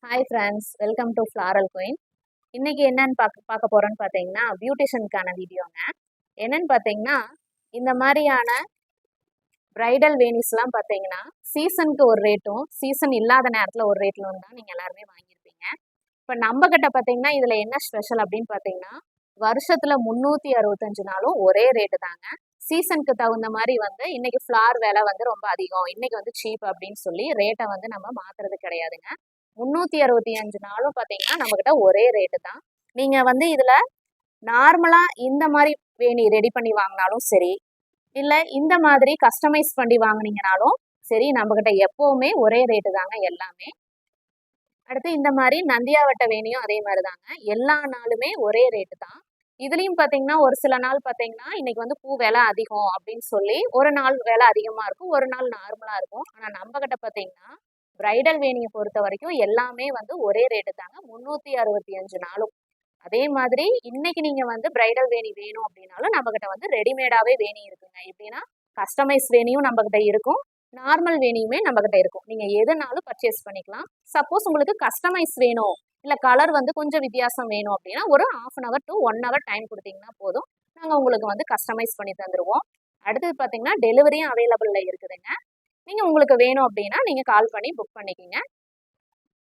Hi friends, welcome to floral queen. இன்னைக்கு என்னன்னு பார்க்க போறோன்னு பார்த்தீங்கன்னா, பியூட்டிஷியனுக்கான வீடியோங்க. என்னன்னு பார்த்தீங்கன்னா, இந்த மாதிரியான பிரைடல் வேணிஸ்லாம் பார்த்தீங்கன்னா, சீசனுக்கு ஒரு ரேட்டும், சீசன் இல்லாத நேரத்தில் ஒரு ரேட்லும் தான் நீங்கள் எல்லாருமே வாங்கியிருப்பீங்க. இப்போ நம்ம கிட்ட பார்த்தீங்கன்னா, இதில் என்ன ஸ்பெஷல் அப்படின்னு பார்த்தீங்கன்னா, வருஷத்துல 365 நாளும் ஒரே ரேட்டு தாங்க. சீசனுக்கு தகுந்த மாதிரி வந்து இன்னைக்கு ஃப்ளார் விலை வந்து ரொம்ப அதிகம், இன்னைக்கு வந்து சீப் அப்படின்னு சொல்லி ரேட்டை வந்து நம்ம மாத்துறது கிடையாதுங்க. 365 நாளும் பார்த்தீங்கன்னா நம்மகிட்ட ஒரே ரேட்டு தான். நீங்க வந்து இதுல நார்மலா இந்த மாதிரி வேணி ரெடி பண்ணி வாங்கினாலும் சரி, இல்ல இந்த மாதிரி கஸ்டமைஸ் பண்ணி வாங்கினீங்கனாலும் சரி, நம்மகிட்ட எப்பவுமே ஒரே ரேட்டு தாங்க எல்லாமே. அடுத்து இந்த மாதிரி நந்தியாவட்ட வேணியும் அதே மாதிரி தாங்க. எல்லா நாளுமே ஒரே ரேட்டு தான். இதுலயும் பாத்தீங்கன்னா ஒரு சில நாள் பாத்தீங்கன்னா இன்னைக்கு வந்து பூ விலை அதிகம் அப்படின்னு சொல்லி ஒரு நாள் விலை அதிகமா இருக்கும், ஒரு நாள் நார்மலா இருக்கும். ஆனா நம்ம கிட்ட பாத்தீங்கன்னா பிரைடல் வேணியை பொறுத்த வரைக்கும் எல்லாமே வந்து ஒரே ரேட்டு தாங்க, 365 நாளும். அதே மாதிரி இன்னைக்கு நீங்க வந்து பிரைடல் வேணி வேணும் அப்படின்னாலும் நம்ம கிட்ட வந்து ரெடிமேடாவே வேணி இருக்குங்க. எப்படின்னா கஸ்டமைஸ் வேணியும் நம்ம கிட்ட இருக்கும், நார்மல் வேணியுமே நம்ம கிட்ட இருக்கும். நீங்க எதுனாலும் பர்ச்சேஸ் பண்ணிக்கலாம். சப்போஸ் உங்களுக்கு கஸ்டமைஸ் வேணும், இல்ல கலர் வந்து கொஞ்சம் வித்தியாசம் வேணும் அப்படின்னா ஒரு 1/2 to 1 hour டைம் கொடுத்தீங்கன்னா போதும், நாங்க உங்களுக்கு வந்து கஸ்டமைஸ் பண்ணி தந்துருவோம். அடுத்தது பாத்தீங்கன்னா டெலிவரியும் அவைலபிள்ல இருக்குதுங்க. நீங்க உங்களுக்கு வேணும் அப்படின்னா நீங்க கால் பண்ணி புக் பண்ணிக்கோங்க.